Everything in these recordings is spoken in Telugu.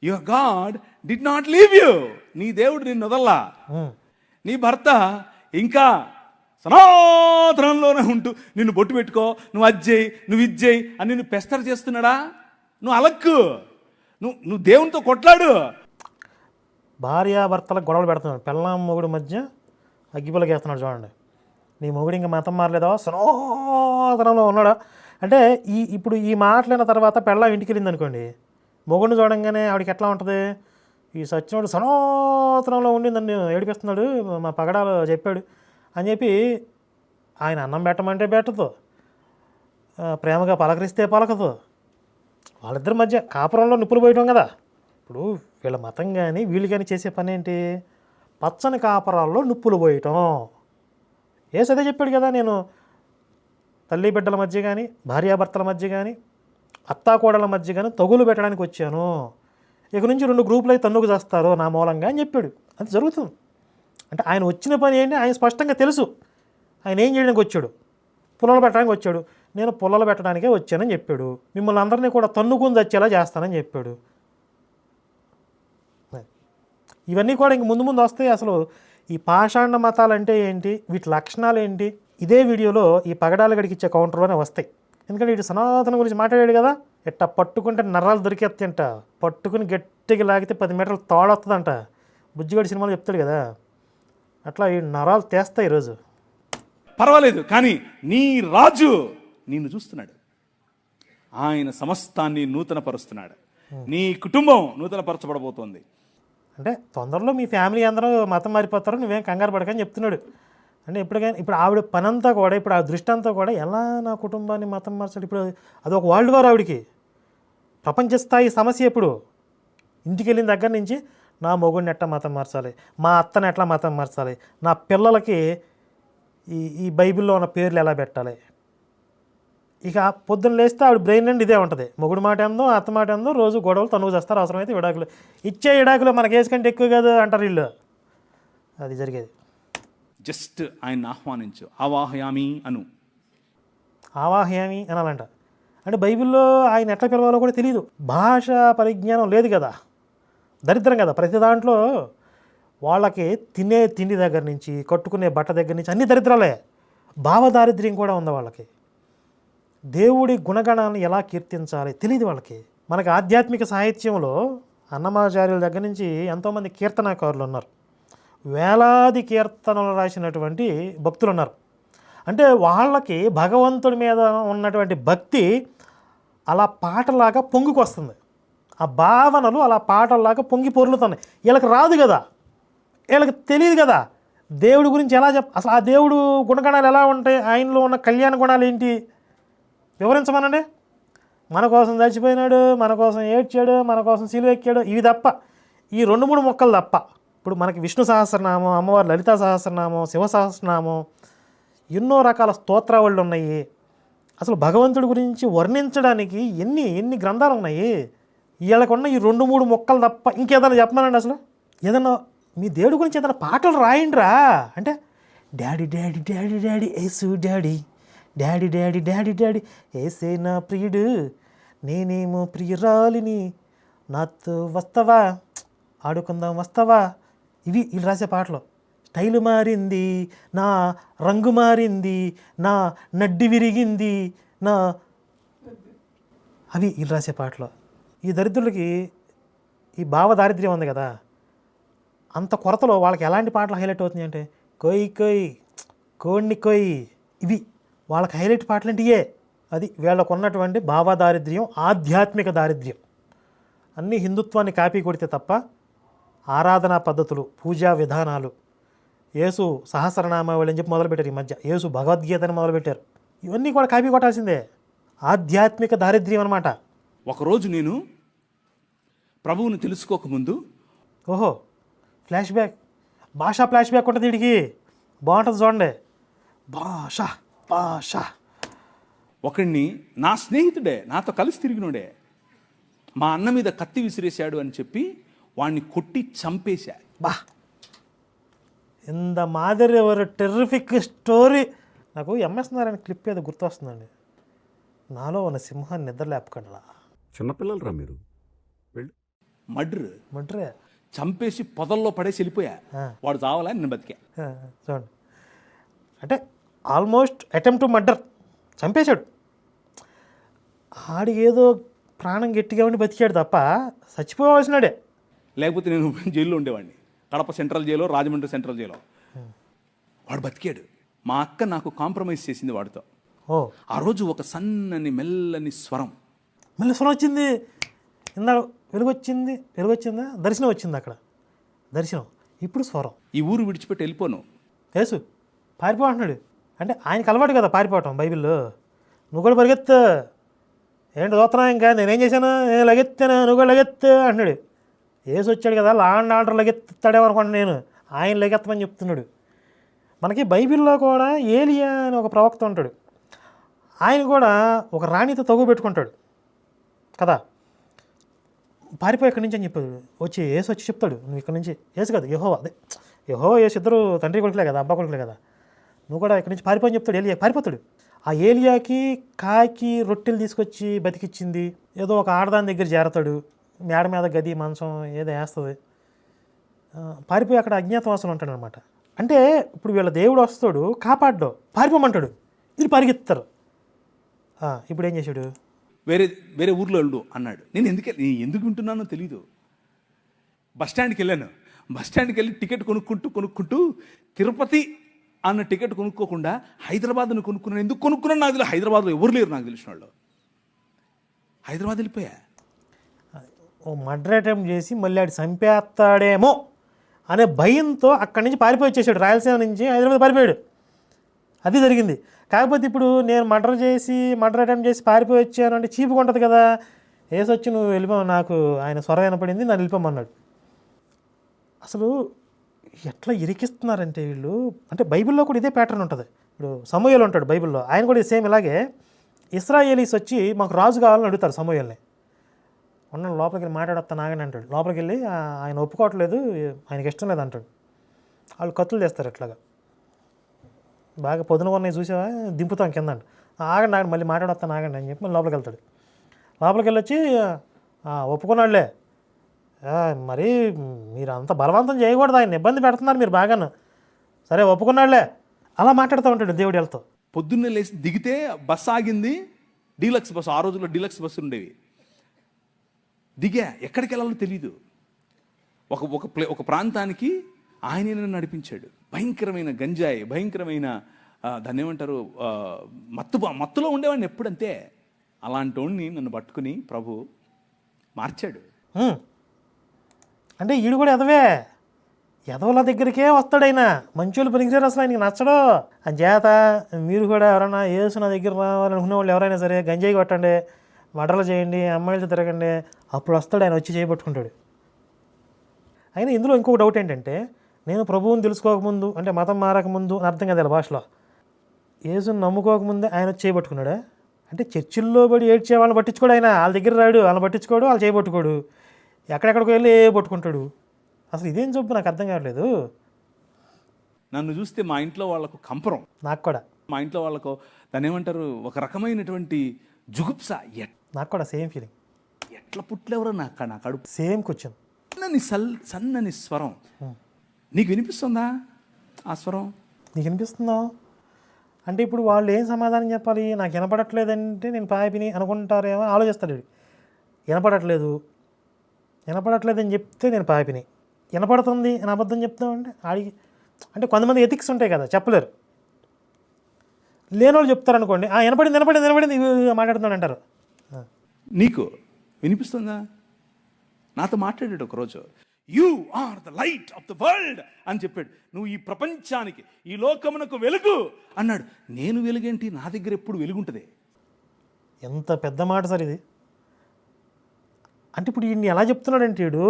Your God did not leave you. నీ దేవుడు నిన్ను వదల్లా. నీ భర్త ఇంకా సనాతనంలోనే ఉంటూ నిన్ను బొట్టు పెట్టుకో, నువ్వు అజ్జేయి, నువ్వు ఇజ్జేయి అని నిన్ను పెస్తర్ చేస్తున్నాడా? నువ్వు అలక్కు, నువ్వు దేవునితో కొట్లాడు. భార్యాభర్తలకు గొడవలు పెడుతున్నాడు, పెళ్ళాం మొగుడు మధ్య అగ్గిపుల్లకి వేస్తున్నాడు. చూడండి, నీ మొగుడు ఇంకా మతం మారలేదా, సనాతనంలో ఉన్నాడా అంటే ఇప్పుడు ఈ మాటలైన తర్వాత పెళ్ళాం ఇంటికి వెళ్ళింది అనుకోండి, మొగుడిని చూడంగానే ఆవిడకి ఎట్లా ఉంటుంది? ఈ సచ్చినోడు సనాతనంలో ఉండి నన్ను ఏడిపిస్తున్నాడు, మా పగడాలు చెప్పాడు అని చెప్పి ఆయన అన్నం పెట్టమంటే పెట్టదు, ప్రేమగా పలకరిస్తే పలకదు. వాళ్ళిద్దరి మధ్య కాపురంలో నిప్పులు పోయటం కదా. ఇప్పుడు వీళ్ళ మతం కానీ వీళ్ళు కానీ చేసే పని ఏంటి? పచ్చని కాపురాల్లో నిప్పులు పోయటం. ఏసు అదే చెప్పాడు కదా, నేను తల్లి బిడ్డల మధ్య కానీ భార్యాభర్తల మధ్య కానీ అత్తాకోడల మధ్య కానీ తగులు పెట్టడానికి వచ్చాను, ఇక నుంచి 2 గ్రూపులు అయితే తన్నుకు చేస్తారు నా మూలంగా అని చెప్పాడు. అది జరుగుతుంది. అంటే ఆయన వచ్చిన పని ఏంటి ఆయన స్పష్టంగా తెలుసు. ఆయన ఏం చేయడానికి వచ్చాడు? పుల్లలు పెట్టడానికి వచ్చాడు. నేను పుల్లలు పెట్టడానికే వచ్చానని చెప్పాడు. మిమ్మల్ని అందరినీ కూడా తన్నుకుని చచ్చేలా చేస్తానని చెప్పాడు. ఇవన్నీ కూడా ఇంక ముందు ముందు వస్తాయి. అసలు ఈ పాషాండ మతాలు అంటే ఏంటి, వీటి లక్షణాలు ఏంటి, ఇదే వీడియోలో ఈ పగడాల గడికి ఇచ్చే కౌంటర్లోనే వస్తాయి. ఎందుకంటే ఇటు సనాతన గురించి మాట్లాడాడు కదా, ఎట్టా పట్టుకుంటే నర్రాలు దొరికేస్తాయంట, పట్టుకుని గట్టిగా లాగితే 10 మీటర్లు తాడొస్తుందంట. బుజ్జిగడి సినిమాలో చెప్తాడు కదా, అట్లా ఈ నరాలు తీస్తాయి ఈరోజు. పర్వాలేదు, కానీ నీ రాజు నిన్ను చూస్తున్నాడు. ఆయన సమస్తాన్ని నూతనపరుస్తున్నాడు. నీ కుటుంబం నూతనపరచబడబోతోంది. అంటే తొందరలో మీ ఫ్యామిలీ అందరూ మతం మారిపోతారు, నువ్వేం కంగారు పడకని చెప్తున్నాడు. అంటే ఇప్పుడు ఆవిడ పనంతా కూడా, ఇప్పుడు ఆ దృష్టి అంతా కూడా ఎలా నా కుటుంబాన్ని మతం మార్చాలి. ఇప్పుడు అదొక వరల్డ్ వార్ ఆవిడికి, ప్రపంచ స్థాయి సమస్య. ఇప్పుడు ఇంటికి వెళ్ళిన దగ్గర నుంచి నా మొగుడిని ఎట్లా మతం మార్చాలి, మా అత్తని ఎట్లా మతం మార్చాలి, నా పిల్లలకి ఈ బైబిల్లో ఉన్న పేర్లు ఎలా పెట్టాలి. ఇక పొద్దున్న లేస్తే ఆవిడ బ్రెయిన్ నుండి ఇదే ఉంటుంది. మొగుడు మాట ఏందో అత్త మాట ఏందో, రోజు గొడవలు తనువు చేస్తారు, అవసరమైతే విడాకులు. ఇచ్చే విడాకులు మన కేసు కంటే ఎక్కువ కాదు అంటారు వీళ్ళు. అది జరిగేది. జస్ట్ ఆయన ఆహ్వానించు, ఆవాహయామి అను. ఆవాహయామి అనాలంట. అంటే బైబిల్లో ఆయన ఎట్లా పిలవాలో కూడా తెలియదు. భాష పరిజ్ఞానం లేదు కదా, దరిద్రం కదా. ప్రతి దాంట్లో వాళ్ళకి తినే తిండి దగ్గర నుంచి కట్టుకునే బట్ట దగ్గర నుంచి అన్ని దరిద్రాలే. భావదారిద్ర్యం కూడా ఉంది వాళ్ళకి. దేవుడి గుణగణాలను ఎలా కీర్తించాలి తెలియదు వాళ్ళకి. మనకి ఆధ్యాత్మిక సాహిత్యంలో అన్నమాచార్యుల దగ్గర నుంచి ఎంతోమంది కీర్తనాకారులు ఉన్నారు, వేలాది కీర్తనలు రాసినటువంటి భక్తులు ఉన్నారు. అంటే వాళ్ళకి భగవంతుడి మీద ఉన్నటువంటి భక్తి అలా పాటలాగా పొంగుకొస్తుంది. ఆ భావనలు అలా పాటల్లాగా పొంగి పొర్లుతున్నాయి. వీళ్ళకి రాదు కదా, వీళ్ళకి తెలియదు కదా దేవుడి గురించి ఎలా అసలు ఆ దేవుడు గుణగణాలు ఎలా ఉంటాయి, ఆయనలో ఉన్న కళ్యాణ గుణాలు ఏంటి వివరించమనండి. మన కోసం చచ్చిపోయినాడు, మన కోసం ఏడ్చాడు, మన కోసం సిలువ ఎక్కాడు, ఇవి తప్ప, ఈ 2-3 మొక్కలు తప్ప. ఇప్పుడు మనకి విష్ణు సహస్రనామం, అమ్మవారి లలితా సహస్రనామం, శివ సహస్రనామం, ఎన్నో రకాల స్తోత్రావళులు ఉన్నాయి. అసలు భగవంతుడి గురించి వర్ణించడానికి ఎన్ని గ్రంథాలు ఉన్నాయి. వీళ్ళకున్న ఈ 2-3 మొక్కలు తప్ప ఇంకేదైనా చెప్పమనండి. అసలు ఏదన్నా మీ దేవుడి గురించి ఏదైనా పాటలు రాయండిరా అంటే, daddy daddy daddy daddy Yesu daddy, daddy daddy daddy డాడీ ఏసే నా ప్రియుడు, నేనేమో ప్రియురాలిని, నాతో వస్తావా, ఆడుకుందాం వస్తావా. ఇవి వీళ్ళు రాసే పాటలు. స్టైలు మారింది, నా రంగు మారింది, నా నడ్డి విరిగింది, నా అవి వీళ్ళు రాసే పాటలు. ఈ దరిద్రులకి ఈ భావ దారిద్ర్యం ఉంది కదా, అంత కొరతలో వాళ్ళకి ఎలాంటి పాటలు హైలైట్ అవుతున్నాయి అంటే, కొయ్ కొయ్ కోడిని కొయ్, ఇవి వాళ్ళకి హైలైట్ పాటలు అంటే ఇయే. అది వీళ్ళకు ఉన్నటువంటి భావ దారిద్ర్యం, ఆధ్యాత్మిక దారిద్ర్యం. అన్నీ హిందుత్వాన్ని కాపీ కొడితే తప్ప ఆరాధనా పద్ధతులు, పూజా విధానాలు, యేసు సహస్రనామావళి అని చెప్పి మొదలుపెట్టారు. ఈ మధ్య యేసు భగవద్గీతని మొదలుపెట్టారు. ఇవన్నీ కూడా కాపీ కొట్టాల్సిందే. ఆధ్యాత్మిక దారిద్ర్యం అనమాట. ఒకరోజు నేను ప్రభువుని తెలుసుకోకముందు, ఓహో ఫ్లాష్ బ్యాక్, భాషా ఫ్లాష్ బ్యాక్ ఉంటుంది వీడికి, బాగుంటుంది చూడండి. భాష భాష ఒకడిని, నా స్నేహితుడే, నాతో కలిసి తిరిగినోడే, మా అన్న మీద కత్తి విసిరేశాడు అని చెప్పి వాడిని కొట్టి చంపేశా. బా, ఇంత మాదిరి ఒక టెర్రిఫిక్ స్టోరీ. నాకు ఎంఎస్ నారాయణ క్లిప్ ఏదో గుర్తొస్తుందండి, నాలో ఉన్న సింహాన్ని నిద్ర లేపకండిలా. చిన్నపిల్లలరా మీరు. మడ్రే. చంపేసి పొదల్లో పడేసి వెళ్ళిపోయా. వాడు చావాలా, నేను బతికా. చూడండి, అంటే ఆల్మోస్ట్ అటెంప్ట్ టు మర్డర్, చంపేశాడు. ఆడికి ఏదో ప్రాణం గట్టిగా ఉండి బతికాడు తప్ప చచ్చిపోవాల్సినాడే. లేకపోతే నేను జైల్లో ఉండేవాడిని, కడప సెంట్రల్ జైలో, రాజమండ్రి సెంట్రల్ జైలో. వాడు బతికాడు. మా అక్క నాకు కాంప్రమైజ్ చేసింది వాడితో. ఆ రోజు ఒక సన్నని మెల్లని స్వరం, మళ్ళీ స్వరం వచ్చింది. ఇందాక వెలుగొచ్చిందా, దర్శనం వచ్చింది అక్కడ, దర్శనం. ఇప్పుడు స్వరం. ఈ ఊరు విడిచిపెట్టి వెళ్ళిపోను. యేసు పారిపో అంటున్నాడు. అంటే ఆయనకు అలవాటు కదా పారిపోవటం బైబిల్లో. నువ్వు కూడా పరిగెత్తు, ఏంటి చూస్తున్నావు, ఇంకా నేనేం చేశాను, నేను లగెత్తాను, నువ్వు కూడా లగెత్తు అంటున్నాడు. యేసు వచ్చాడు కదా, లా అండ్ ఆర్డర్ లగెత్తాడేమో అనుకోండి నేను, ఆయన లగెత్తమని చెప్తున్నాడు. మనకి బైబిల్లో కూడా ఏలియా అని ఒక ప్రవక్త ఉంటాడు. ఆయన కూడా ఒక రాణితో తగు పెట్టుకుంటాడు కదా, పారిపోయి ఇక్కడి నుంచి అని చెప్పాడు. యేసు వచ్చి చెప్తాడు, నువ్వు ఇక్కడ నుంచి, యేసు కదా యెహోవా, అదే యెహోవా యేసు ఇద్దరు తండ్రి కొడుకులే కదా, అబ్బా కొడుకులే కదా, నువ్వు కూడా ఇక్కడి నుంచి పారిపోయి అని చెప్తాడు. ఏలియా పారిపోతాడు. ఆ ఏలియాకి కాకి రొట్టెలు తీసుకొచ్చి బతికిచ్చింది ఏదో ఒక ఆడదాని దగ్గర చేరతాడు, మేడ మీద గది మంచం ఏదో వేస్తుంది, పారిపోయి అక్కడ అజ్ఞాతవాసం ఉంటాడు అనమాట. అంటే ఇప్పుడు వీళ్ళ దేవుడు వస్తాడు, కాపాడ్డావు, పారిపోమంటాడు, వీళ్ళు పరిగెత్తారు. ఇప్పుడు ఏం చేశాడు, వేరే ఊర్లో వెళ్ళు అన్నాడు. నేను ఎందుకు వింటున్నానో తెలీదు. బస్టాండ్కి వెళ్ళాను. బస్టాండ్కి వెళ్ళి టికెట్ కొనుక్కుంటూ తిరుపతి అన్న టికెట్ కొనుక్కోకుండా హైదరాబాద్ను కొనుక్కున్నాను. ఎందుకు కొనుక్కున్నాను నాకు తెలియదు. హైదరాబాద్లో ఎవరు లేరు నాకు తెలిసిన వాళ్ళు. హైదరాబాద్ వెళ్ళిపోయా. ఓ మర్డర్ అటెంప్ట్ చేసి మళ్ళీ ఆడు చంపేస్తాడేమో అనే భయంతో అక్కడి నుంచి పారిపోయి వచ్చేసాడు. రాయలసీమ నుంచి హైదరాబాద్ పారిపోయాడు. అది జరిగింది. కాకపోతే ఇప్పుడు నేను మర్డర్ అటెంప్ట్ చేసి పారిపోయి వచ్చాను అంటే చీపుగా ఉంటుంది కదా. యేసు వచ్చి నువ్వు వెళ్ళిపో, నాకు ఆయన స్వరం వినపడింది, నన్ను వెళ్ళిపోమన్నాడు. అసలు ఎట్లా ఇరికిస్తున్నారంటే వీళ్ళు. అంటే బైబిల్లో కూడా ఇదే ప్యాటర్న్ ఉంటుంది. ఇప్పుడు సమూయేలు ఉంటాడు బైబిల్లో, ఆయన కూడా సేమ్ ఇలాగే ఇశ్రాయేలీస్ వచ్చి మాకు రాజు కావాలని అడుగుతారు సమూయేల్ని. ఉన్న లోపలికి వెళ్ళి మాట్లాడొస్తాను ఆగని అంటాడు. లోపలికి వెళ్ళి ఆయన ఒప్పుకోవట్లేదు, ఆయనకి ఇష్టం లేదు అంటాడు. వాళ్ళు కత్తులు చేస్తారు ఎట్లాగా, బాగా పొద్దున ఉన్నాయి చూసావా, దింపుతాం కింద అంట. ఆగండి మళ్ళీ మాట్లాడొస్తాను ఆగండి అని చెప్పి మళ్ళీ లోపలికి వెళ్తాడు. లోపలికి వెళ్ళి వచ్చి ఒప్పుకున్నాడులే, మరి మీరు అంత బలవంతం చేయకూడదు, ఆయన ఇబ్బంది పెడుతున్నారు మీరు బాగాను, సరే ఒప్పుకున్నాడులే, అలా మాట్లాడుతూ ఉంటాడు దేవుడి వెళ్తూ. పొద్దున్నే లేచి దిగితే బస్సు ఆగింది, డీలక్స్ బస్సు. ఆ రోజుల్లో డీలక్స్ బస్సు ఉండేవి. దిగా ఎక్కడికి వెళ్ళాలో తెలీదు. ఒక ప్రాంతానికి ఆయనే నన్ను నడిపించాడు. భయంకరమైన గంజాయి, భయంకరమైన దాన్ని ఏమంటారు, మత్తులో ఉండేవాడిని ఎప్పుడంతే. అలాంటి వాడిని నన్ను పట్టుకుని ప్రభు మార్చాడు. అంటే ఈడు కూడా ఎదవల దగ్గరికే వస్తాడైనా, మంచోళ్ళు పనికిరారు, అసలు ఆయనకి నచ్చడు. అంచేత మీరు కూడా ఎవరైనా యేసు నా దగ్గర రావాలనుకునే వాళ్ళు ఎవరైనా సరే గంజాయి కొట్టండి, మర్డర్లు చేయండి, అమ్మాయిలతో తిరగండి, అప్పుడు వస్తాడు ఆయన, వచ్చి చేయబట్టుకుంటాడు. అయినా ఇందులో ఇంకొక డౌట్ ఏంటంటే, నేను ప్రభువుని తెలుసుకోకముందు, అంటే మతం మారకముందు అని అర్థం కదా భాషలో, యేసుని నమ్ముకోకముందే ఆయన వచ్చి చేయబట్టుకున్నాడా? అంటే చర్చిల్లో పడి ఏడ్చే వాళ్ళని పట్టించుకోడు ఆయన, వాళ్ళ దగ్గర రాడు, వాళ్ళని పట్టించుకోడు, వాళ్ళు చేయబట్టుకోడు, ఎక్కడెక్కడికి వెళ్ళి పట్టుకుంటాడు. అసలు ఇదేం చెప్పు నాకు అర్థం కావట్లేదు. నన్ను చూస్తే మా ఇంట్లో వాళ్ళకు కంపరం, నాకు కూడా. మా ఇంట్లో వాళ్ళకు దాన్ని ఏమంటారు, ఒక రకమైనటువంటి జుగుప్స. నాకు కూడా సేమ్ ఫీలింగ్. ఎట్లా పుట్లేవరో నా కడుపు. Same question. సన్నని స్వరం నీకు వినిపిస్తుందా? ఆ స్వరం నీకు వినిపిస్తుందా అంటే ఇప్పుడు వాళ్ళు ఏం సమాధానం చెప్పాలి? నాకు వినపడట్లేదంటే నేను పాపిని అనుకుంటారేమో ఆలోచిస్తాడు. వినపడట్లేదని చెప్తే నేను పాపిని, వినపడుతుంది అని అబద్ధం చెప్తామంటే ఆడికి, అంటే కొంతమంది ఎథిక్స్ ఉంటాయి కదా, చెప్పలేరు. లేని వాళ్ళు చెప్తారనుకోండి, వినపడింది మాట్లాడుతున్నాడు అంటారు. నీకు వినిపిస్తుందా? నాతో మాట్లాడాడు ఒకరోజు, you are the light of the world అని చెప్పాడు. నువ్వు ఈ ప్రపంచానికి, ఈ లోకమునకు వెలుగు అన్నాడు. నేను వెలుగేంటి? నా దగ్గర ఎప్పుడు వెలుగుంటుంది. ఎంత పెద్ద మాట సార్ ఇది. అంటే ఇప్పుడు ఈయన్ని ఎలా చెప్తున్నాడంటే, వీడు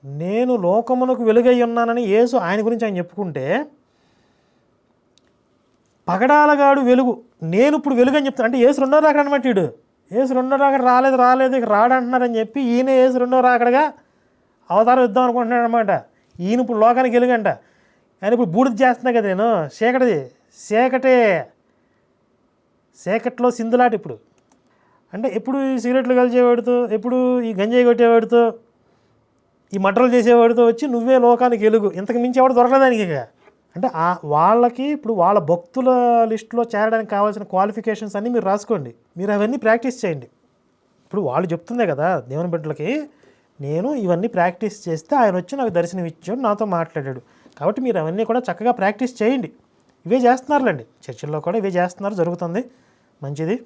నేను లోకమునకు వెలుగై ఉన్నానని యేసు ఆయన గురించి ఆయన చెప్పుకుంటే, పగడాలగాడు వెలుగు, నేను ఇప్పుడు వెలుగు అని చెప్తాను. అంటే యేసు రెండో రాకడ అనమాట. వీడు యేసు రెండో రాకడ రాలేదు ఇక రాడంటున్నారని చెప్పి ఈయన యేసు రెండో రాకడగా అవతారం ఇద్దాం అనుకుంటున్నాడు అనమాట. ఈయన ఇప్పుడు లోకానికి వెలుగంట. ఆయన ఇప్పుడు బూడిద చేస్తున్నా కదా నేను, చీకటిలో సింధులాట ఇప్పుడు. అంటే ఎప్పుడు ఈ సిగరెట్లు కలిసేవాడితో, ఎప్పుడు ఈ గంజాయి కొట్టేవాడితో, ఈ మటర్లు చేసేవాడితో వచ్చి నువ్వే లోకానికి వెలుగు, ఇంతకు మించి ఎవడు దొరకలేదానికి ఇక. అంటే వాళ్ళకి ఇప్పుడు వాళ్ళ భక్తుల లిస్టులో చేరడానికి కావాల్సిన క్వాలిఫికేషన్స్ అన్నీ మీరు రాసుకోండి, మీరు అవన్నీ ప్రాక్టీస్ చేయండి. ఇప్పుడు వాళ్ళు చెప్తుందే కదా దేవుని బిడ్డలకి, నేను ఇవన్నీ ప్రాక్టీస్ చేస్తే ఆయన వచ్చి నాకు దర్శనం ఇచ్చాడు, నాతో మాట్లాడాడు. కాబట్టి మీరు అవన్నీ కూడా చక్కగా ప్రాక్టీస్ చేయండి. ఇవే చేస్తున్నారులేండి, చర్చిల్లో కూడా ఇవే చేస్తున్నారు, జరుగుతుంది, మంచిది.